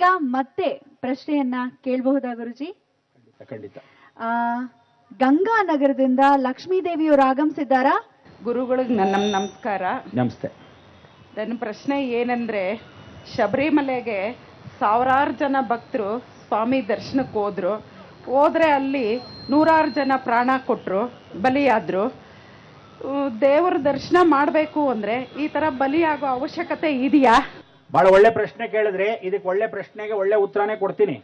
ನಾನೀಗ ಮತ್ತೆ ಪ್ರಶ್ನೆಯನ್ನ ಕೇಳಬಹುದಾ ಗುರುಜಿ? ಖಂಡಿತ. ಗಂಗಾನಗರದಿಂದ ಲಕ್ಷ್ಮೀದೇವಿಯವರು ಆಗಮಿಸಿದ್ದಾರಾ? ಗುರುಗಳಿಗೆ ನಮಸ್ಕಾರ. ನಮಸ್ತೆ. ನನ್ನ ಪ್ರಶ್ನೆ ಏನಂದ್ರೆ, ಶಬರಿಮಲೆಗೆ ಸಾವಿರಾರು ಜನ ಭಕ್ತರು ಸ್ವಾಮಿ ದರ್ಶನಕ್ಕೆ ಹೋದ್ರೆ ಅಲ್ಲಿ ನೂರಾರು ಜನ ಪ್ರಾಣ ಕೊಟ್ಟರು, ಬಲಿಯಾದ್ರು. ದೇವರ ದರ್ಶನ ಮಾಡಬೇಕು ಅಂದ್ರೆ ಈ ತರ ಬಲಿಯಾಗೋ ಅವಶ್ಯಕತೆ ಇದೆಯಾ? ಬಹಳ ಒಳ್ಳೆ ಪ್ರಶ್ನೆ ಕೇಳಿದ್ರೆ, ಇದಕ್ಕೆ ಒಳ್ಳೆ ಪ್ರಶ್ನೆಗೆ ಒಳ್ಳೆ ಉತ್ತರನೇ ಕೊಡ್ತೀನಿ.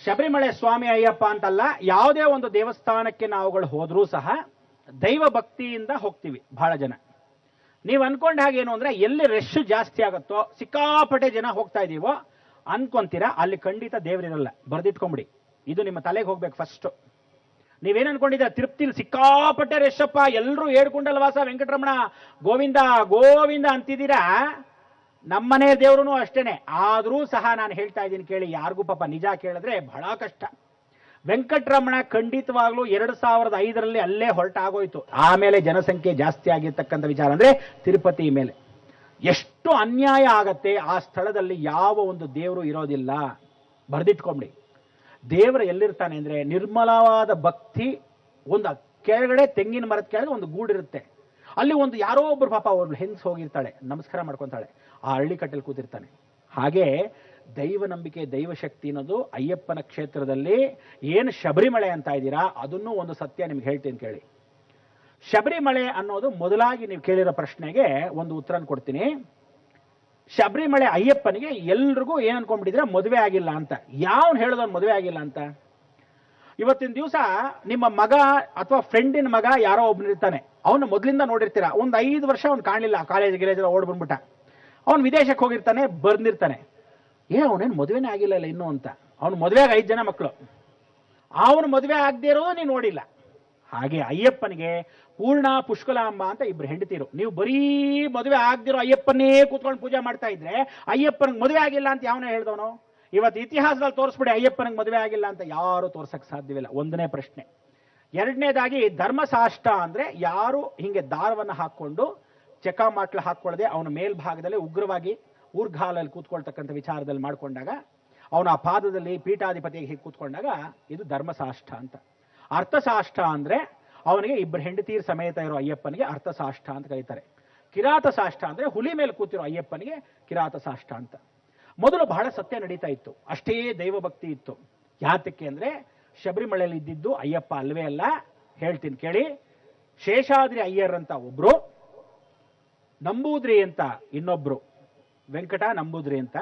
ಶಬರಿಮಲೆ ಸ್ವಾಮಿ ಅಯ್ಯಪ್ಪ ಅಂತಲ್ಲ, ಯಾವುದೇ ಒಂದು ದೇವಸ್ಥಾನಕ್ಕೆ ನಾವುಗಳು ಹೋದ್ರೂ ಸಹ ದೈವ ಭಕ್ತಿಯಿಂದ ಹೋಗ್ತೀವಿ. ಬಹಳ ಜನ ನೀವು ಅನ್ಕೊಂಡ ಹಾಗೇನು ಅಂದ್ರೆ, ಎಲ್ಲಿ ರಶ್ ಜಾಸ್ತಿ ಆಗುತ್ತೋ, ಸಿಕ್ಕಾಪಟ್ಟೆ ಜನ ಹೋಗ್ತಾ ಇದೀವೋ ಅನ್ಕೊಂತೀರಾ, ಅಲ್ಲಿ ಖಂಡಿತ ದೇವರಿರಲ್ಲ. ಬರ್ದಿಟ್ಕೊಂಬಿಡಿ, ಇದು ನಿಮ್ಮ ತಲೆಗೆ ಹೋಗ್ಬೇಕು ಫಸ್ಟ್. ನೀವೇನ್ ಅನ್ಕೊಂಡಿದ್ದೀರಾ? ತಿರುಪ್ತಿಲಿ ಸಿಕ್ಕಾಪಟ್ಟೆ ರೆಶಪ್ಪ, ಎಲ್ಲರೂ ಏಡ್ಕೊಂಡಲ್ ವಾಸ ವೆಂಕಟರಮಣ ಗೋವಿಂದ ಗೋವಿಂದ ಅಂತಿದ್ದೀರಾ. ನಮ್ಮನೆ ದೇವ್ರು ಅಷ್ಟೇನೆ. ಆದ್ರೂ ಸಹ ನಾನು ಹೇಳ್ತಾ ಇದ್ದೀನಿ ಕೇಳಿ, ಯಾರಿಗೂ ಪಾಪ ನಿಜ ಕೇಳಿದ್ರೆ ಬಹಳ ಕಷ್ಟ. ವೆಂಕಟರಮಣ ಖಂಡಿತವಾಗ್ಲೂ 2005ರಲ್ಲಿ ಅಲ್ಲೇ ಹೊರಟಾಗೋಯ್ತು. ಆಮೇಲೆ ಜನಸಂಖ್ಯೆ ಜಾಸ್ತಿ ಆಗಿರ್ತಕ್ಕಂಥ ವಿಚಾರ ಅಂದ್ರೆ ತಿರುಪತಿ ಮೇಲೆ. ಎಷ್ಟು ಅನ್ಯಾಯ ಆಗತ್ತೆ ಆ ಸ್ಥಳದಲ್ಲಿ. ಯಾವ ಒಂದು ದೇವರು ಇರೋದಿಲ್ಲ. ಬರ್ದಿಟ್ಕೊಂಬಿಡಿ. ದೇವರು ಎಲ್ಲಿರ್ತಾನೆ ಅಂದ್ರೆ, ನಿರ್ಮಲವಾದ ಭಕ್ತಿ. ಒಂದು ಕೆಳಗಡೆ ತೆಂಗಿನ ಮರದ ಕೆಳಗೆ ಒಂದು ಗೂಡಿರುತ್ತೆ. ಅಲ್ಲಿ ಒಂದು ಯಾರೋ ಒಬ್ರು ಪಾಪ ಅವ್ರು ಹೆಂಗ್ಸ್ ಹೋಗಿರ್ತಾಳೆ, ನಮಸ್ಕಾರ ಮಾಡ್ಕೊಂತಾಳೆ, ಆ ಹಳ್ಳಿ ಕಟ್ಟಲ್ಲಿ ಕೂತಿರ್ತಾನೆ. ಹಾಗೆ ದೈವ ನಂಬಿಕೆ, ದೈವ ಶಕ್ತಿ ಅನ್ನೋದು ಅಯ್ಯಪ್ಪನ ಕ್ಷೇತ್ರದಲ್ಲಿ ಏನು ಶಬರಿಮಲೆ ಅಂತ ಇದ್ದೀರಾ, ಅದನ್ನು ಒಂದು ಸತ್ಯ ನಿಮ್ಗೆ ಹೇಳ್ತೀನಿ ಕೇಳಿ. ಶಬರಿಮಲೆ ಅನ್ನೋದು ಮೊದಲಾಗಿ ನೀವು ಕೇಳಿರೋ ಪ್ರಶ್ನೆಗೆ ಒಂದು ಉತ್ತರ ಕೊಡ್ತೀನಿ. ಶಬರಿಮಲೆ ಅಯ್ಯಪ್ಪನಿಗೆ ಎಲ್ರಿಗೂ ಏನ್ ಅನ್ಕೊಂಡ್ಬಿಟ್ಟಿದ್ರೆ ಮದುವೆ ಆಗಿಲ್ಲ ಅಂತ. ಯಾವನ್ ಹೇಳೋದವ್ನು ಮದುವೆ ಆಗಿಲ್ಲ ಅಂತ? ಇವತ್ತಿನ ದಿವಸ ನಿಮ್ಮ ಮಗ ಅಥವಾ ಫ್ರೆಂಡಿನ ಮಗ ಯಾರೋ ಒಬ್ನು ಇರ್ತಾನೆ, ಅವನು ಮೊದಲಿಂದ ನೋಡಿರ್ತೀರಾ. ಒಂದು 5 ವರ್ಷ ಅವ್ನು ಕಾಣಲಿಲ್ಲ, ಕಾಲೇಜ್ ಓಡ್ ಬಂದ್ಬಿಟ್ಟ. ಅವ್ನು ವಿದೇಶಕ್ಕೆ ಹೋಗಿರ್ತಾನೆ, ಬಂದಿರ್ತಾನೆ. ಅವನೇನು ಮದುವೆನೇ ಆಗಿಲ್ಲ ಇನ್ನೂ ಅಂತ. ಅವನು ಮದುವೆಗೆ 5 ಜನ ಮಕ್ಕಳು. ಅವನು ಮದುವೆ ಆಗದೆ ಇರೋದು ನೀನು ನೋಡಿಲ್ಲ. ಹಾಗೆ ಅಯ್ಯಪ್ಪನಿಗೆ ಪೂರ್ಣ ಪುಷ್ಕಲಾಂಬ ಅಂತ 2 ಹೆಂಡತಿರು. ನೀವು ಬರೀ ಮದುವೆ ಆಗದಿರೋ ಅಯ್ಯಪ್ಪನ್ನೇ ಕೂತ್ಕೊಂಡು ಪೂಜೆ ಮಾಡ್ತಾ ಇದ್ರೆ ಅಯ್ಯಪ್ಪನಿಗೆ ಮದುವೆ ಆಗಿಲ್ಲ ಅಂತ ಯಾವನೇ ಹೇಳ್ದವನು? ಇವತ್ತು ಇತಿಹಾಸದಲ್ಲಿ ತೋರಿಸ್ಬಿಡಿ ಅಯ್ಯಪ್ಪನಿಗೆ ಮದುವೆ ಆಗಿಲ್ಲ ಅಂತ. ಯಾರು ತೋರ್ಸಕ್ ಸಾಧ್ಯವಿಲ್ಲ. ಒಂದನೇ ಪ್ರಶ್ನೆ. ಎರಡನೇದಾಗಿ ಧರ್ಮಸಾಷ್ಟ ಅಂದ್ರೆ, ಯಾರು ಹಿಂಗೆ ದಾರವನ್ನು ಹಾಕೊಂಡು ಚಕ್ಕಾಮಾಟ್ಲು ಹಾಕೊಳ್ಳದೆ ಅವನ ಮೇಲ್ಭಾಗದಲ್ಲಿ ಉಗ್ರವಾಗಿ ಊರ್ಘಾಲಲ್ಲಿ ಕೂತ್ಕೊಳ್ತಕ್ಕಂಥ ವಿಚಾರದಲ್ಲಿ ಮಾಡ್ಕೊಂಡಾಗ, ಅವನ ಆ ಪಾದದಲ್ಲಿ ಪೀಠಾಧಿಪತಿಗೆ ಹೀಗೆ ಕೂತ್ಕೊಂಡಾಗ ಇದು ಧರ್ಮಸಾಷ್ಟ ಅಂತ. ಅರ್ಥಸಾಷ್ಟ ಅಂದ್ರೆ ಅವನಿಗೆ 2 ಹೆಂಡತೀರ್ ಸಮೇತ ಇರೋ ಅಯ್ಯಪ್ಪನಿಗೆ ಅರ್ಥಸಾಷ್ಟ ಅಂತ ಕರೀತಾರೆ. ಕಿರಾತ ಸಾಷ್ಟ ಅಂದ್ರೆ ಹುಲಿ ಮೇಲೆ ಕೂತಿರೋ ಅಯ್ಯಪ್ಪನಿಗೆ ಕಿರಾತ ಸಾಷ್ಟ ಅಂತ. ಮೊದಲು ಬಹಳ ಸತ್ಯ ನಡೀತಾ ಇತ್ತು, ಅಷ್ಟೇ ದೈವ ಭಕ್ತಿ ಇತ್ತು. ಯಾತಕ್ಕೆ ಅಂದ್ರೆ, ಶಬರಿಮಲೆಯಲ್ಲಿ ಇದ್ದಿದ್ದು ಅಯ್ಯಪ್ಪ ಅಲ್ವೇ ಅಲ್ಲ. ಹೇಳ್ತೀನಿ ಕೇಳಿ. ಶೇಷಾದ್ರಿ ಅಯ್ಯರ್ ಅಂತ ಒಬ್ರು, ನಂಬೂದ್ರಿ ಅಂತ ಇನ್ನೊಬ್ರು, ವೆಂಕಟ ನಂಬೂದ್ರಿ ಅಂತ,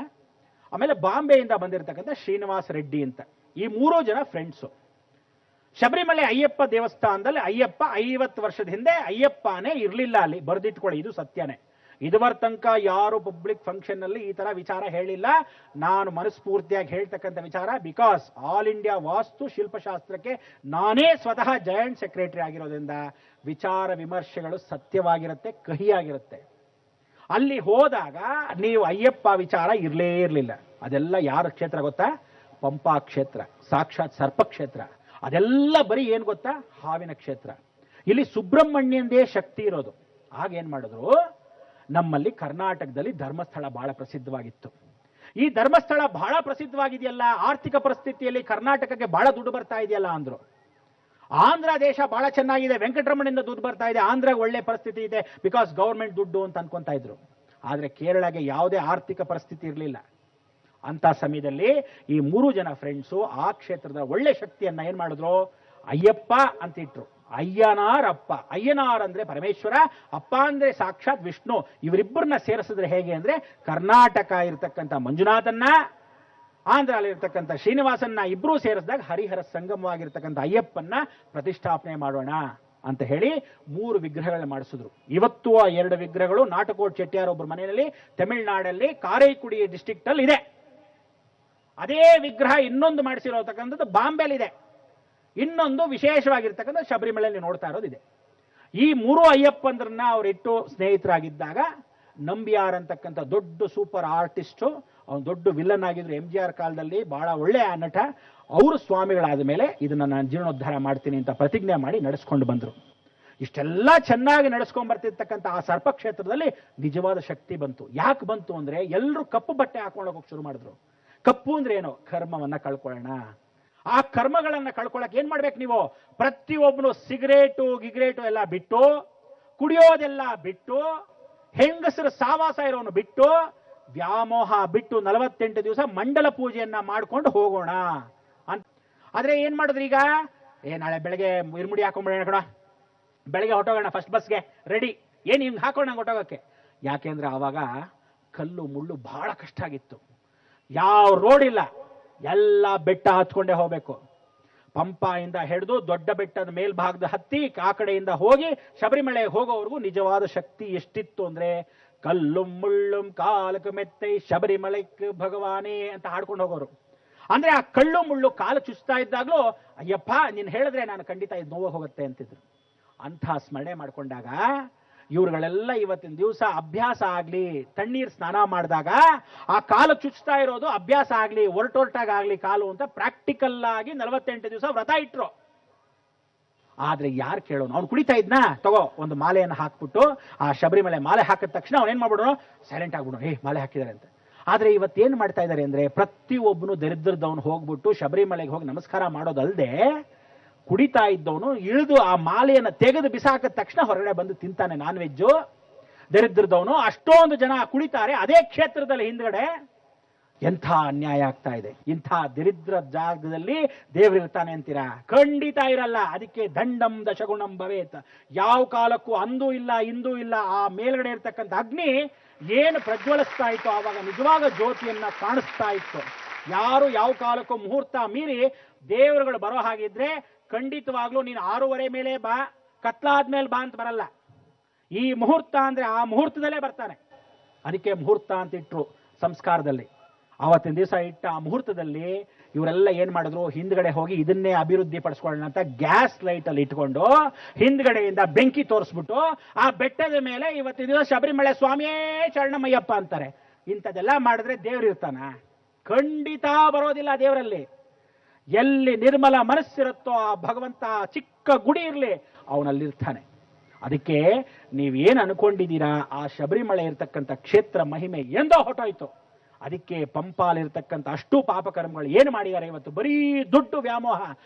ಆಮೇಲೆ ಬಾಂಬೆಯಿಂದ ಬಂದಿರತಕ್ಕಂಥ ಶ್ರೀನಿವಾಸ ರೆಡ್ಡಿ ಅಂತ. ಈ 3 ಜನ ಫ್ರೆಂಡ್ಸು. ಶಬರಿಮಲೆ ಅಯ್ಯಪ್ಪ ದೇವಸ್ಥಾನದಲ್ಲಿ ಅಯ್ಯಪ್ಪ 50 ವರ್ಷದ ಹಿಂದೆ ಅಯ್ಯಪ್ಪನೇ ಇರಲಿಲ್ಲ ಅಲ್ಲಿ. ಬರ್ದಿಟ್ಕೊಳ್ಳಿ, ಇದು ಸತ್ಯನೇ. ಇದುವರ ತನಕ ಯಾರು ಪಬ್ಲಿಕ್ ಫಂಕ್ಷನ್ ನಲ್ಲಿ ಈ ತರ ವಿಚಾರ ಹೇಳಿಲ್ಲ. ನಾನು ಮನಸ್ಫೂರ್ತಿಯಾಗಿ ಹೇಳ್ತಕ್ಕಂಥ ವಿಚಾರ. ಬಿಕಾಸ್ ಆಲ್ ಇಂಡಿಯಾ ವಾಸ್ತು ಶಿಲ್ಪಶಾಸ್ತ್ರಕ್ಕೆ ನಾನೇ ಸ್ವತಃ ಜಾಯಿಂಟ್ ಸೆಕ್ರೆಟರಿ ಆಗಿರೋದ್ರಿಂದ ವಿಚಾರ ವಿಮರ್ಶೆಗಳು ಸತ್ಯವಾಗಿರುತ್ತೆ, ಕಹಿಯಾಗಿರುತ್ತೆ. ಅಲ್ಲಿ ಹೋದಾಗ ನೀವು ಅಯ್ಯಪ್ಪ ವಿಚಾರ ಇರಲೇ ಇರಲಿಲ್ಲ. ಅದೆಲ್ಲ ಯಾರ ಕ್ಷೇತ್ರ ಗೊತ್ತಾ? ಪಂಪಾ ಕ್ಷೇತ್ರ, ಸಾಕ್ಷಾತ್ ಸರ್ಪ ಕ್ಷೇತ್ರ. ಅದೆಲ್ಲ ಬರೀ ಏನ್ ಗೊತ್ತಾ? ಹಾವಿನ ಕ್ಷೇತ್ರ. ಇಲ್ಲಿ ಸುಬ್ರಹ್ಮಣ್ಯಂದೇ ಶಕ್ತಿ ಇರೋದು. ಆಗ ಏನ್ ಮಾಡಿದ್ರು, ನಮ್ಮಲ್ಲಿ ಕರ್ನಾಟಕದಲ್ಲಿ ಧರ್ಮಸ್ಥಳ ಬಹಳ ಪ್ರಸಿದ್ಧವಾಗಿತ್ತು. ಈ ಧರ್ಮಸ್ಥಳ ಬಹಳ ಪ್ರಸಿದ್ಧವಾಗಿದೆಯಲ್ಲ, ಆರ್ಥಿಕ ಪರಿಸ್ಥಿತಿಯಲ್ಲಿ ಕರ್ನಾಟಕಕ್ಕೆ ಬಹಳ ದುಡ್ಡು ಬರ್ತಾ ಇದೆಯಲ್ಲ ಅಂದ್ರು. ಆಂಧ್ರ ದೇಶ ಬಹಳ ಚೆನ್ನಾಗಿದೆ, ವೆಂಕಟರಮಣದಿಂದ ದುಡ್ಡು ಬರ್ತಾ ಇದೆ, ಆಂಧ್ರ ಒಳ್ಳೆ ಪರಿಸ್ಥಿತಿ ಇದೆ, ಬಿಕಾಸ್ ಗವರ್ಮೆಂಟ್ ದುಡ್ಡು ಅಂತ ಅನ್ಕೊಂತಾ ಇದ್ರು. ಆದ್ರೆ ಕೇರಳಗೆ ಯಾವುದೇ ಆರ್ಥಿಕ ಪರಿಸ್ಥಿತಿ ಇರಲಿಲ್ಲ. ಅಂತ ಸಮಯದಲ್ಲಿ ಈ 3 ಜನ ಫ್ರೆಂಡ್ಸು ಆ ಕ್ಷೇತ್ರದ ಒಳ್ಳೆ ಶಕ್ತಿಯನ್ನ ಏನ್ ಮಾಡಿದ್ರು, ಅಯ್ಯಪ್ಪ ಅಂತ ಇಟ್ರು. ಅಯ್ಯನಾರ್ ಅಪ್ಪ. ಅಯ್ಯನಾರ್ ಅಂದ್ರೆ ಪರಮೇಶ್ವರ, ಅಪ್ಪ ಅಂದ್ರೆ ಸಾಕ್ಷಾತ್ ವಿಷ್ಣು. ಇವರಿಬ್ಬರನ್ನ ಸೇರಿಸಿದ್ರೆ ಹೇಗೆ ಅಂದ್ರೆ, ಕರ್ನಾಟಕ ಇರತಕ್ಕಂಥ ಮಂಜುನಾಥನ್ನ, ಆಂಧ್ರ ಇರ್ತಕ್ಕಂಥ ಶ್ರೀನಿವಾಸನ್ನ ಇಬ್ರು ಸೇರಿಸಿದಾಗ ಹರಿಹರ ಸಂಗಮವಾಗಿರ್ತಕ್ಕಂಥ ಅಯ್ಯಪ್ಪನ್ನ ಪ್ರತಿಷ್ಠಾಪನೆ ಮಾಡೋಣ ಅಂತ ಹೇಳಿ 3 ವಿಗ್ರಹಗಳನ್ನ ಮಾಡಿಸಿದ್ರು. ಇವತ್ತು ಆ 2 ವಿಗ್ರಹಗಳು ನಾಟಕೋಟ್ ಚೆಟ್ಟಿಯಾರ್ ಒಬ್ಬರ ಮನೆಯಲ್ಲಿ ತಮಿಳುನಾಡಲ್ಲಿ ಕಾರೈಕುಡಿ ಡಿಸ್ಟ್ರಿಕ್ಟ್ ಅಲ್ಲಿ ಇದೆ. ಅದೇ ವಿಗ್ರಹ ಇನ್ನೊಂದು ಮಾಡಿಸಿರತಕ್ಕಂಥದ್ದು ಬಾಂಬೆಲಿದೆ. ಇನ್ನೊಂದು ವಿಶೇಷವಾಗಿರ್ತಕ್ಕಂಥ ಶಬರಿಮಲೆಯಲ್ಲಿ ನೋಡ್ತಾ ಇರೋದಿದೆ. ಈ 3 ಅಯ್ಯಪ್ಪಂದ್ರನ್ನ ಅವರಿಟ್ಟು ಸ್ನೇಹಿತರಾಗಿದ್ದಾಗ, ನಂಬಿಯಾರ್ ಅಂತಕ್ಕಂಥ ದೊಡ್ಡ ಸೂಪರ್ ಆರ್ಟಿಸ್ಟು, ಅವನು ದೊಡ್ಡ ವಿಲನ್ ಆಗಿದ್ರು MGR ಕಾಲದಲ್ಲಿ, ಬಹಳ ಒಳ್ಳೆಯ ನಟ. ಅವರು ಸ್ವಾಮಿಗಳಾದ ಮೇಲೆ ಇದನ್ನ ನಾನು ಜೀರ್ಣೋದ್ಧಾರ ಮಾಡ್ತೀನಿ ಅಂತ ಪ್ರತಿಜ್ಞೆ ಮಾಡಿ ನಡೆಸ್ಕೊಂಡು ಬಂದರು. ಇಷ್ಟೆಲ್ಲ ಚೆನ್ನಾಗಿ ನಡೆಸ್ಕೊಂಡ್ ಬರ್ತಿರ್ತಕ್ಕಂಥ ಆ ಸರ್ಪ ಕ್ಷೇತ್ರದಲ್ಲಿ ನಿಜವಾದ ಶಕ್ತಿ ಬಂತು. ಯಾಕೆ ಬಂತು ಅಂದ್ರೆ ಎಲ್ಲರೂ ಕಪ್ಪು ಬಟ್ಟೆ ಹಾಕೊಂಡು ಹೋಗೋಕೆ ಶುರು ಮಾಡಿದ್ರು. ಕಪ್ಪು ಅಂದ್ರೆ ಏನು? ಕರ್ಮವನ್ನ ಕಳ್ಕೊಳ್ಳೋಣ. ಆ ಕರ್ಮಗಳನ್ನ ಕಳ್ಕೊಳ್ಳಕ್ ಏನ್ ಮಾಡ್ಬೇಕು ನೀವು? ಪ್ರತಿಯೊಬ್ಬನು ಗಿಗ್ರೇಟು ಎಲ್ಲ ಬಿಟ್ಟು, ಕುಡಿಯೋದೆಲ್ಲ ಬಿಟ್ಟು, ಹೆಂಗಸರ ಸಾವಾಸ ಇರೋನು ಬಿಟ್ಟು, ವ್ಯಾಮೋಹ ಬಿಟ್ಟು 48 ದಿವಸ ಮಂಡಲ ಪೂಜೆಯನ್ನ ಮಾಡ್ಕೊಂಡು ಹೋಗೋಣ ಅಂತ. ಆದ್ರೆ ಏನ್ ಮಾಡಿದ್ರಿ ಈಗ? ನಾಳೆ ಬೆಳಗ್ಗೆ ಇರ್ಮುಡಿ ಹಾಕೊಂಡ್ಬಿಡೋಣ ಕಣ, ಬೆಳಗ್ಗೆ ಹೊಟ್ಟೋಗೋಣ ಫಸ್ಟ್ ಬಸ್ಗೆ ರೆಡಿ, ಏನ್ ಹಿಂಗ್ ಹಾಕೊಂಡು ನಂಗೆ ಹೊಟ್ಟೋಗಕ್ಕೆ. ಯಾಕೆಂದ್ರೆ ಆವಾಗ ಕಲ್ಲು ಮುಳ್ಳು ಬಹಳ ಕಷ್ಟ ಆಗಿತ್ತು. ಯಾವ ರೋಡ್ ಇಲ್ಲ, ಎಲ್ಲ ಬೆಟ್ಟ ಹತ್ಕೊಂಡೇ ಹೋಗ್ಬೇಕು. ಪಂಪಾಯಿಂದ ಹಿಡಿದು ದೊಡ್ಡ ಬೆಟ್ಟದ ಮೇಲ್ಭಾಗದ ಹತ್ತಿ ಆ ಕಡೆಯಿಂದ ಹೋಗಿ ಶಬರಿಮಲೆಗೆ ಹೋಗೋವರೆಗೂ ನಿಜವಾದ ಶಕ್ತಿ ಎಷ್ಟಿತ್ತು ಅಂದ್ರೆ, ಕಲ್ಲು ಮುಳ್ಳುಂ ಕಾಲಕ್ಕೆ ಮೆತ್ತೈ ಶಬರಿಮಲೆಕ್ ಭಗವಾನೇ ಅಂತ ಹಾಡ್ಕೊಂಡು ಹೋಗೋರು. ಅಂದ್ರೆ ಆ ಕಳ್ಳು ಮುಳ್ಳು ಕಾಲು ಚುಚ್ತಾ ಇದ್ದಾಗ್ಲೂ ಅಯ್ಯಪ್ಪ ನೀನ್ ಹೇಳಿದ್ರೆ ನಾನು ಖಂಡಿತ ಇದು ನೋವು ಹೋಗುತ್ತೆ ಅಂತಿದ್ರು. ಅಂಥ ಸ್ಮರಣೆ ಮಾಡ್ಕೊಂಡಾಗ ಇವ್ರುಗಳೆಲ್ಲ ಇವತ್ತಿನ ದಿವಸ ಅಭ್ಯಾಸ ಆಗ್ಲಿ, ತಣ್ಣೀರ್ ಸ್ನಾನ ಮಾಡಿದಾಗ ಆ ಕಾಲು ಚುಚ್ತಾ ಇರೋದು ಅಭ್ಯಾಸ ಆಗ್ಲಿ, ಒರಟೊರಟಾಗ್ಲಿ ಕಾಲು ಅಂತ ಪ್ರಾಕ್ಟಿಕಲ್ ಆಗಿ 48 ದಿವಸ ವ್ರತ ಇಟ್ರು. ಆದ್ರೆ ಯಾರು ಕೇಳೋನು? ಅವ್ನು ಕುಡಿತಾ ಇದ್ನಾ, ತಗೋ ಒಂದು ಮಾಲೆಯನ್ನು ಹಾಕ್ಬಿಟ್ಟು ಆ ಶಬರಿಮಲೆ ಮಾಲೆ ಹಾಕಿದ ತಕ್ಷಣ ಅವನೇನ್ ಮಾಡ್ಬಿಡೋನು? ಸೈಲೆಂಟ್ ಆಗ್ಬಿಡೋನು, ಮಾಲೆ ಹಾಕಿದ್ದಾರೆ ಅಂತ. ಆದ್ರೆ ಇವತ್ತೇನ್ ಮಾಡ್ತಾ ಇದ್ದಾರೆ ಅಂದ್ರೆ, ಪ್ರತಿಯೊಬ್ಬನು ದರಿದ್ರದವನು ಹೋಗ್ಬಿಟ್ಟು ಶಬರಿಮಲೆಗೆ ಹೋಗಿ ನಮಸ್ಕಾರ ಮಾಡೋದಲ್ದೆ, ಕುಡಿತಾ ಇದ್ದವನು ಇಳಿದು ಆ ಮಾಲೆಯನ್ನು ತೆಗೆದು ಬಿಸಾಕಿದ ತಕ್ಷಣ ಹೊರಗಡೆ ಬಂದು ತಿಂತಾನೆ ನಾನ್ ವೆಜ್ಜು. ದರಿದ್ರದವನು ಅಷ್ಟೊಂದು ಜನ ಕುಡಿತಾರೆ ಅದೇ ಕ್ಷೇತ್ರದಲ್ಲಿ ಹಿಂದ್ಗಡೆ. ಎಂಥ ಅನ್ಯಾಯ ಆಗ್ತಾ ಇದೆ. ಇಂಥ ದರಿದ್ರ ಜಾಗದಲ್ಲಿ ದೇವರಿರ್ತಾನೆ ಅಂತೀರಾ? ಖಂಡಿತ ಇರಲ್ಲ. ಅದಕ್ಕೆ ದಂಡಂ ದಶಗುಣಂ ಭವೇತ್. ಯಾವ ಕಾಲಕ್ಕೂ ಅಂದೂ ಇಲ್ಲ ಇಂದೂ ಇಲ್ಲ. ಆ ಮೇಲ್ಗಡೆ ಇರ್ತಕ್ಕಂಥ ಅಗ್ನಿ ಏನು ಪ್ರಜ್ವಲಿಸ್ತಾ ಇತ್ತು ಆವಾಗ ನಿಜವಾಗ ಜ್ಯೋತಿಯನ್ನ ಕಾಣಿಸ್ತಾ ಇತ್ತು. ಯಾರು ಯಾವ ಕಾಲಕ್ಕೂ ಮುಹೂರ್ತ ಮೀರಿ ದೇವರುಗಳು ಬರೋ ಹಾಗಿದ್ರೆ ಖಂಡಿತವಾಗ್ಲೂ ನೀನು 6:30 ಮೇಲೆ ಬಾ, ಕತ್ಲಾದ್ಮೇಲೆ ಬಾ ಅಂತ ಬರಲ್ಲ. ಈ ಮುಹೂರ್ತ ಅಂದ್ರೆ ಆ ಮುಹೂರ್ತದಲ್ಲೇ ಬರ್ತಾನೆ. ಅದಕ್ಕೆ ಮುಹೂರ್ತ ಅಂತ ಇಟ್ರು ಸಂಸ್ಕಾರದಲ್ಲಿ. ಆವತ್ತಿನ ದಿವಸ ಇಟ್ಟ ಆ ಮುಹೂರ್ತದಲ್ಲಿ ಇವರೆಲ್ಲ ಏನ್ ಮಾಡಿದ್ರು? ಹಿಂದ್ಗಡೆ ಹೋಗಿ ಇದನ್ನೇ ಅಭಿವೃದ್ಧಿ ಪಡಿಸ್ಕೊಳ್ಳೋಣ ಅಂತ ಗ್ಯಾಸ್ ಲೈಟ್ ಅಲ್ಲಿ ಇಟ್ಕೊಂಡು ಹಿಂದ್ಗಡೆಯಿಂದ ಬೆಂಕಿ ತೋರಿಸ್ಬಿಟ್ಟು ಆ ಬೆಟ್ಟದ ಮೇಲೆ ಇವತ್ತಿನ ದಿವಸ ಶಬರಿಮಲೆ ಸ್ವಾಮಿಯೇ ಶರಣಮಯ್ಯಪ್ಪ ಅಂತಾರೆ. ಇಂಥದ್ದೆಲ್ಲ ಮಾಡಿದ್ರೆ ದೇವ್ರು ಇರ್ತಾನ? ಖಂಡಿತ ಬರೋದಿಲ್ಲ. ದೇವರಲ್ಲಿ ಎಲ್ಲಿ ನಿರ್ಮಲ ಮನಸ್ಸಿರುತ್ತೋ ಆ ಭಗವಂತ ಚಿಕ್ಕ ಗುಡಿ ಇರಲಿ, ಅವನಲ್ಲಿರ್ತಾನೆ. ಅದಕ್ಕೆ ನೀವೇನು ಅನ್ಕೊಂಡಿದ್ದೀರಾ, ಆ ಶಬರಿಮಲೆ ಇರ್ತಕ್ಕಂಥ ಕ್ಷೇತ್ರ ಮಹಿಮೆ ಎಂದೋ ಹೊಟ್ಟೋಯ್ತು. ಅದಕ್ಕೆ ಪಂಪಾಲಿರ್ತಕ್ಕಂಥ ಅಷ್ಟು ಪಾಪಕರ್ಮಗಳು ಏನು ಮಾಡಿದ್ದಾರೆ ಇವತ್ತು? ಬರೀ ದುಡ್ಡು ವ್ಯಾಮೋಹ.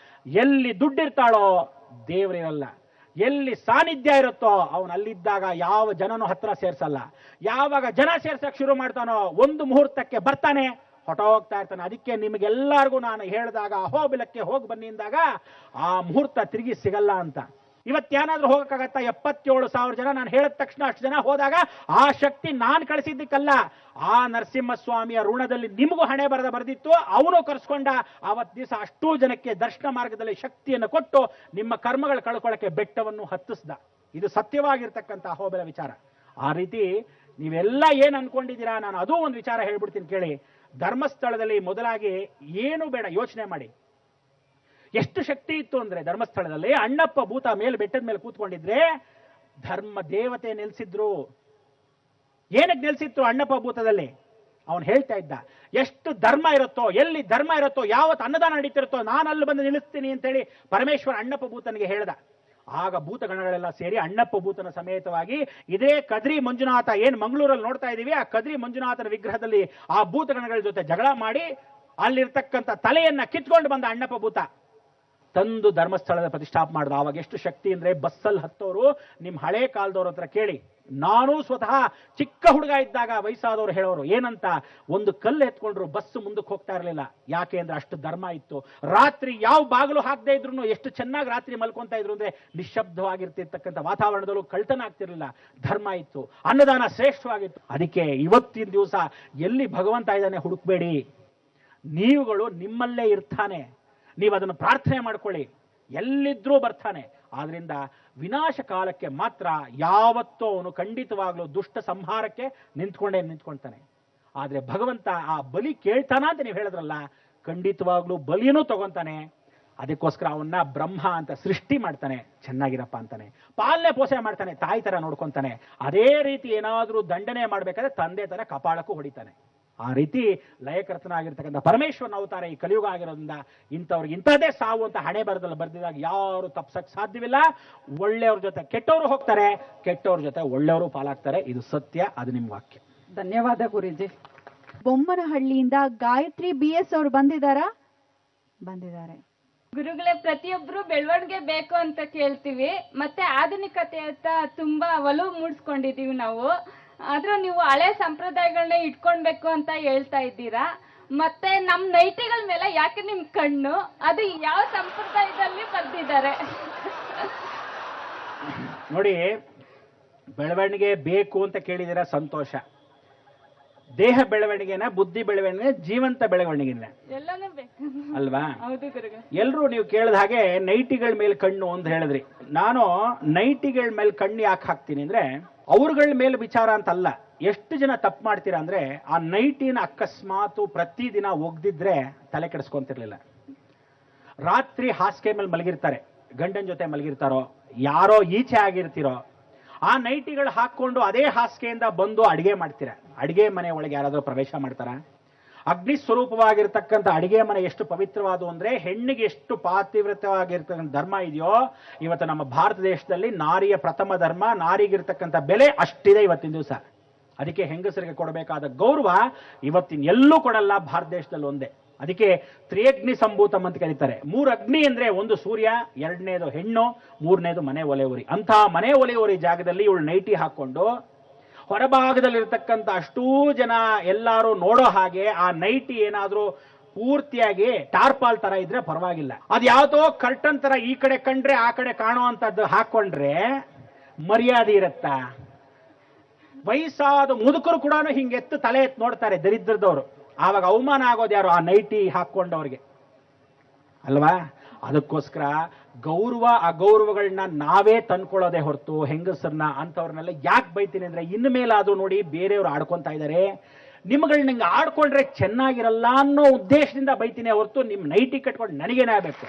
ಎಲ್ಲಿ ದುಡ್ಡಿರ್ತಾಳೋ ದೇವರಿರಲ್ಲ. ಎಲ್ಲಿ ಸಾನ್ನಿಧ್ಯ ಇರುತ್ತೋ ಅವನಲ್ಲಿದ್ದಾಗ ಯಾವ ಜನನೂ ಹತ್ರ ಸೇರ್ಸಲ್ಲ. ಯಾವಾಗ ಜನ ಸೇರ್ಸಕ್ ಶುರು ಮಾಡ್ತಾನೋ ಒಂದು ಮುಹೂರ್ತಕ್ಕೆ ಬರ್ತಾನೆ, ಹೊಟ್ಟೋಗ್ತಾ ಇರ್ತಾನೆ. ಅದಕ್ಕೆ ನಿಮಗೆಲ್ಲರಿಗೂ ನಾನು ಹೇಳಿದಾಗ ಅಹೋಬಿಲಕ್ಕೆ ಹೋಗಿ ಬನ್ನಿ ಅಂದಾಗ ಆ ಮುಹೂರ್ತ ತಿರುಗಿ ಸಿಗಲ್ಲ ಅಂತ. ಇವತ್ತೇನಾದ್ರೂ ಹೋಗಕ್ಕಾಗತ್ತ? 77,000 ಜನ ನಾನು ಹೇಳಿದ ತಕ್ಷಣ ಅಷ್ಟು ಜನ ಹೋದಾಗ ಆ ಶಕ್ತಿ ನಾನು ಕಳಿಸಿದ್ದಕ್ಕಲ್ಲ, ಆ ನರಸಿಂಹಸ್ವಾಮಿಯ ಋಣದಲ್ಲಿ ನಿಮಗೂ ಹಣೆ ಬರೆದಿತ್ತು. ಅವನು ಕರೆಸ್ಕೊಂಡ ಅವತ್ತು ದಿವಸ ಅಷ್ಟೂ ಜನಕ್ಕೆ ದರ್ಶನ ಮಾರ್ಗದಲ್ಲಿ ಶಕ್ತಿಯನ್ನು ಕೊಟ್ಟು ನಿಮ್ಮ ಕರ್ಮಗಳು ಕಳ್ಕೊಳ್ಳಕ್ಕೆ ಬೆಟ್ಟವನ್ನು ಹತ್ತಿಸ್ದ. ಇದು ಸತ್ಯವಾಗಿರ್ತಕ್ಕಂಥ ಅಹೋಬಿಲ ವಿಚಾರ. ಆ ರೀತಿ ನೀವೆಲ್ಲ ಏನ್ ಅನ್ಕೊಂಡಿದ್ದೀರಾ, ನಾನು ಅದೂ ಒಂದು ವಿಚಾರ ಹೇಳ್ಬಿಡ್ತೀನಿ ಕೇಳಿ. ಧರ್ಮಸ್ಥಳದಲ್ಲಿ ಮೊದಲಾಗಿ ಏನು ಬೇಡ, ಯೋಚನೆ ಮಾಡಿ. ಎಷ್ಟು ಶಕ್ತಿ ಇತ್ತು ಅಂದ್ರೆ ಧರ್ಮಸ್ಥಳದಲ್ಲಿ ಅಣ್ಣಪ್ಪ ಭೂತ ಮೇಲೆ ಬೆಟ್ಟದ ಮೇಲೆ ಕೂತ್ಕೊಂಡಿದ್ರೆ ಧರ್ಮ ದೇವತೆ ನೆಲೆಸಿದ್ರು. ಏನಕ್ಕೆ ನೆಲೆಸಿತ್ತು ಅಣ್ಣಪ್ಪ ಭೂತದಲ್ಲಿ? ಅವನು ಹೇಳ್ತಾ ಇದ್ದ, ಎಷ್ಟು ಧರ್ಮ ಇರುತ್ತೋ, ಎಲ್ಲಿ ಧರ್ಮ ಇರುತ್ತೋ, ಯಾವತ್ತು ಅನ್ನದಾನ ನಡೀತಿರುತ್ತೋ ನಾನು ಅಲ್ಲಿ ಬಂದು ನಿಲ್ಲಿಸ್ತೀನಿ ಅಂತೇಳಿ ಪರಮೇಶ್ವರ ಅಣ್ಣಪ್ಪ ಭೂತನಿಗೆ ಹೇಳ್ದ. ಆಗ ಭೂತಗಣಗಳೆಲ್ಲ ಸೇರಿ ಅಣ್ಣಪ್ಪ ಭೂತನ ಸಮೇತವಾಗಿ ಇದೇ ಕದ್ರಿ ಮಂಜುನಾಥ ಏನ್ ಮಂಗಳೂರಲ್ಲಿ ನೋಡ್ತಾ ಇದೀವಿ, ಆ ಕದ್ರಿ ಮಂಜುನಾಥನ ವಿಗ್ರಹದಲ್ಲಿ ಆ ಭೂತಗಣಗಳ ಜೊತೆ ಜಗಳ ಮಾಡಿ ಅಲ್ಲಿರ್ತಕ್ಕಂಥ ತಲೆಯನ್ನ ಕಿತ್ಕೊಂಡು ಬಂದ ಅಣ್ಣಪ್ಪ ಭೂತ ತಂದು ಧರ್ಮಸ್ಥಳದ ಪ್ರತಿಷ್ಠಾಪನೆ ಮಾಡಿದ. ಆವಾಗ ಎಷ್ಟು ಶಕ್ತಿ ಅಂದ್ರೆ ಬಸ್ಸಲ್ಲಿ ಹತ್ತೋರು ನಿಮ್ಮ ಹಳೆ ಕಾಲದವ್ರ ಹತ್ರ ಕೇಳಿ. ನಾನು ಸ್ವತಃ ಚಿಕ್ಕ ಹುಡುಗ ಇದ್ದಾಗ ವಯಸ್ಸಾದವರು ಹೇಳೋರು ಏನಂತ, ಒಂದು ಕಲ್ಲು ಎತ್ಕೊಂಡ್ರು ಬಸ್ ಮುಂದಕ್ಕೆ ಹೋಗ್ತಾ ಇರಲಿಲ್ಲ. ಯಾಕೆ ಅಂದ್ರೆ ಅಷ್ಟು ಧರ್ಮ ಇತ್ತು. ರಾತ್ರಿ ಯಾವ ಬಾಗಿಲು ಹಾಕದೇ ಇದ್ರು ಎಷ್ಟು ಚೆನ್ನಾಗಿ ರಾತ್ರಿ ಮಲ್ಕೊಂತ ಇದ್ರು ಅಂದ್ರೆ ನಿಶ್ಶಬ್ದವಾಗಿರ್ತಿರ್ತಕ್ಕಂಥ ವಾತಾವರಣದಲ್ಲೂ ಕಳ್ತನ ಆಗ್ತಿರ್ಲಿಲ್ಲ. ಧರ್ಮ ಇತ್ತು, ಅನ್ನದಾನ ಶ್ರೇಷ್ಠವಾಗಿತ್ತು. ಅದಕ್ಕೆ ಇವತ್ತಿನ ದಿವಸ ಎಲ್ಲಿ ಭಗವಂತ ಇದ್ದಾನೆ ಹುಡುಕ್ಬೇಡಿ, ನೀವುಗಳು ನಿಮ್ಮಲ್ಲೇ ಇರ್ತಾನೆ. ನೀವು ಅದನ್ನು ಪ್ರಾರ್ಥನೆ ಮಾಡ್ಕೊಳ್ಳಿ, ಎಲ್ಲಿದ್ರೂ ಬರ್ತಾನೆ. ಆದ್ರಿಂದ ವಿನಾಶ ಕಾಲಕ್ಕೆ ಮಾತ್ರ ಯಾವತ್ತೂ ಅವನು ಖಂಡಿತವಾಗ್ಲೂ ದುಷ್ಟ ಸಂಹಾರಕ್ಕೆ ನಿಂತ್ಕೊಳ್ತಾನೆ. ಆದ್ರೆ ಭಗವಂತ ಆ ಬಲಿ ಕೇಳ್ತಾನ ಅಂತ ನೀವು ಹೇಳಿದ್ರಲ್ಲ, ಖಂಡಿತವಾಗ್ಲೂ ಬಲಿನೂ ತಗೊಂತಾನೆ. ಅದಕ್ಕೋಸ್ಕರ ಅವನ್ನ ಬ್ರಹ್ಮ ಅಂತ ಸೃಷ್ಟಿ ಮಾಡ್ತಾನೆ, ಚೆನ್ನಾಗಿರಪ್ಪ ಅಂತಾನೆ, ಪಾಲನೆ ಪೋಷಣೆ ಮಾಡ್ತಾನೆ, ತಾಯಿ ತರ ನೋಡ್ಕೊಂತಾನೆ. ಅದೇ ರೀತಿ ಏನಾದ್ರೂ ದಂಡನೆ ಮಾಡ್ಬೇಕಾದ್ರೆ ತಂದೆ ತರ ಕಪಾಳಕ್ಕೂ ಹೊಡಿತಾನೆ. ಆ ರೀತಿ ಲಯಕರ್ತನಾಗಿರ್ತಕ್ಕಂಥ ಪರಮೇಶ್ವರನ ಅವತಾರ ಈ ಕಲಿಯುಗ ಆಗಿರೋದ್ರಿಂದ ಇಂಥವ್ರಿಗೆ ಇಂಥದ್ದೇ ಸಾವು ಅಂತ ಹಣೆ ಬರದಲ್ಲಿ ಬರ್ದಿದಾಗ ಯಾರು ತಪ್ಸಕ್ ಸಾಧ್ಯವಿಲ್ಲ. ಒಳ್ಳೆಯವ್ರ ಜೊತೆ ಕೆಟ್ಟವರು ಹೋಗ್ತಾರೆ, ಕೆಟ್ಟವ್ರ ಜೊತೆ ಒಳ್ಳೆಯವರು ಪಾಲಾಗ್ತಾರೆ. ಇದು ಸತ್ಯ, ಅದು ನಿಮ್ಮ ವಾಕ್ಯ. ಧನ್ಯವಾದ ಗುರೂಜಿ. ಬೊಮ್ಮನಹಳ್ಳಿಯಿಂದ ಗಾಯತ್ರಿ BS ಅವರು ಬಂದಿದ್ದಾರೆ. ಗುರುಗಳೇ, ಪ್ರತಿಯೊಬ್ರು ಬೆಳವಣಿಗೆ ಬೇಕು ಅಂತ ಕೇಳ್ತೀವಿ, ಮತ್ತೆ ಆಧುನಿಕತೆಯತ್ತ ತುಂಬಾ ಒಲವು ಮೂಡಿಸ್ಕೊಂಡಿದೀವಿ ನಾವು. ಆದ್ರೂ ನೀವು ಹಳೆ ಸಂಪ್ರದಾಯಗಳನ್ನ ಇಟ್ಕೊಳ್ಬೇಕು ಅಂತ ಹೇಳ್ತಾ ಇದ್ದೀರಾ. ಮತ್ತೆ ನಮ್ ನೈಟಿಗಳ ಮೇಲೆ ಯಾಕೆ ನಿಮ್ ಕಣ್ಣು? ಅದು ಯಾವ ಸಂಪ್ರದಾಯದಲ್ಲಿ ಬರ್ದಿದ್ದಾರೆ? ನೋಡಿ, ಬೆಳವಣಿಗೆ ಬೇಕು ಅಂತ ಕೇಳಿದಿರ, ಸಂತೋಷ. ದೇಹ ಬೆಳವಣಿಗೆನ, ಬುದ್ಧಿ ಬೆಳವಣಿಗೆ, ಜೀವಂತ ಬೆಳವಣಿಗೆನ ಎಲ್ಲಾನು ಬೇಕು ಅಲ್ವಾ? ಹೌದು ಗುರುಗಳು. ಎಲ್ರು ನೀವು ಕೇಳಿದ ಹಾಗೆ ನೈಟಿಗಳ ಮೇಲೆ ಕಣ್ಣು ಅಂತ ಹೇಳಿದ್ರಿ. ನಾನು ನೈಟಿಗಳ ಮೇಲೆ ಕಣ್ಣು ಯಾಕೆ ಹಾಕ್ತೀನಿ ಅಂದ್ರೆ, ಅವ್ರಗಳ ಮೇಲೆ ವಿಚಾರ ಅಂತಲ್ಲ. ಎಷ್ಟು ಜನ ತಪ್ಪು ಮಾಡ್ತೀರಾ ಅಂದ್ರೆ, ಆ ನೈಟಿನ ಅಕಸ್ಮಾತ್ ಪ್ರತಿದಿನ ಒಗ್ದಿದ್ರೆ ತಲೆ ಕೆಡಿಸ್ಕೊಂತಿರ್ಲಿಲ್ಲ. ರಾತ್ರಿ ಹಾಸಿಗೆ ಮೇಲೆ ಮಲಗಿರ್ತಾರೆ, ಗಂಡನ ಜೊತೆ ಮಲಗಿರ್ತಾರೋ, ಯಾರೋ ಈಚೆ ಆಗಿರ್ತಿರೋ, ಆ ನೈಟಿಗಳು ಹಾಕೊಂಡು ಅದೇ ಹಾಸಿಗೆಯಿಂದ ಬಂದು ಅಡಿಗೆ ಮಾಡ್ತೀರ. ಅಡಿಗೆ ಮನೆ ಒಳಗೆ ಯಾರಾದ್ರೂ ಪ್ರವೇಶ ಮಾಡ್ತಾರ? ಅಗ್ನಿ ಸ್ವರೂಪವಾಗಿರ್ತಕ್ಕಂಥ ಅಡಿಗೆ ಮನೆ ಎಷ್ಟು ಪವಿತ್ರವಾದ ಅಂದ್ರೆ, ಹೆಣ್ಣಿಗೆ ಎಷ್ಟು ಪಾತಿವ್ರತವಾಗಿರ್ತಕ್ಕಂಥ ಧರ್ಮ ಇದೆಯೋ, ಇವತ್ತು ನಮ್ಮ ಭಾರತ ದೇಶದಲ್ಲಿ ನಾರಿಯ ಪ್ರಥಮ ಧರ್ಮ, ನಾರಿಗಿರ್ತಕ್ಕಂಥ ಬೆಲೆ ಅಷ್ಟಿದೆ ಇವತ್ತಿನ ದಿವಸ. ಅದಕ್ಕೆ ಹೆಂಗಸರಿಗೆ ಕೊಡಬೇಕಾದ ಗೌರವ ಇವತ್ತಿನ ಎಲ್ಲೂ ಕೊಡಲ್ಲ, ಭಾರತ ದೇಶದಲ್ಲಿ ಒಂದೇ. ಅದಕ್ಕೆ ತ್ರಿಯಗ್ನಿ ಸಂಭೂತಂ ಅಂತ ಕರೀತಾರೆ. 3 ಅಗ್ನಿ ಅಂದ್ರೆ, ಒಂದು ಸೂರ್ಯ, 2ನೇದು ಹೆಣ್ಣು, 3ನೇದು ಮನೆ ಒಲೆಯುರಿ. ಅಂತಹ ಮನೆ ಒಲೆಯುರಿ ಜಾಗದಲ್ಲಿ ಇವಳು ನೈಟಿ ಹಾಕೊಂಡು ಹೊರಭಾಗದಲ್ಲಿರ್ತಕ್ಕಂಥ ಅಷ್ಟೂ ಜನ ಎಲ್ಲಾರು ನೋಡೋ ಹಾಗೆ ಆ ನೈಟಿ ಏನಾದ್ರೂ ಪೂರ್ತಿಯಾಗಿ ಟಾರ್ಪಾಲ್ ತರ ಇದ್ರೆ ಪರವಾಗಿಲ್ಲ. ಅದು ಯಾವ್ದೋ ಕರ್ಟನ್ ತರ ಈ ಕಡೆ ಕಂಡ್ರೆ ಆ ಕಡೆ ಕಾಣೋ ಅಂತದ್ದು ಹಾಕೊಂಡ್ರೆ ಮರ್ಯಾದೆ ಇರತ್ತಾ? ವಯಸ್ಸಾದ ಮುದುಕರು ಕೂಡ ಹಿಂಗೆತ್ತು ತಲೆ ಎತ್ತು ನೋಡ್ತಾರೆ, ದರಿದ್ರದವರು. ಆವಾಗ ಅವಮಾನ ಆಗೋದು ಯಾರು? ಆ ನೈಟಿ ಹಾಕೊಂಡವ್ರಿಗೆ ಅಲ್ವಾ? ಅದಕ್ಕೋಸ್ಕರ ಗೌರವ ಅಗೌರವಗಳನ್ನ ನಾವೇ ತಂದ್ಕೊಳ್ಳೋದೇ ಹೊರತು ಹೆಂಗಸರನ್ನ ಅಂಥವ್ರನ್ನೆಲ್ಲ ಯಾಕೆ ಬೈತೀನಿ ಅಂದ್ರೆ, ಇನ್ನು ಮೇಲಾದ್ರೂ ನೋಡಿ ಬೇರೆಯವರು ಆಡ್ಕೊಂತ ಇದ್ದಾರೆ, ನಿಮ್ಗಳನ್ನ ಹಿಂಗೆ ಆಡ್ಕೊಂಡ್ರೆ ಚೆನ್ನಾಗಿರಲ್ಲ ಅನ್ನೋ ಉದ್ದೇಶದಿಂದ ಬೈತೀನಿ ಹೊರತು ನಿಮ್ಮ ನೈಟಿ ಕಟ್ಕೊಂಡು ನನಗೇನೇ ಆಗಬೇಕು.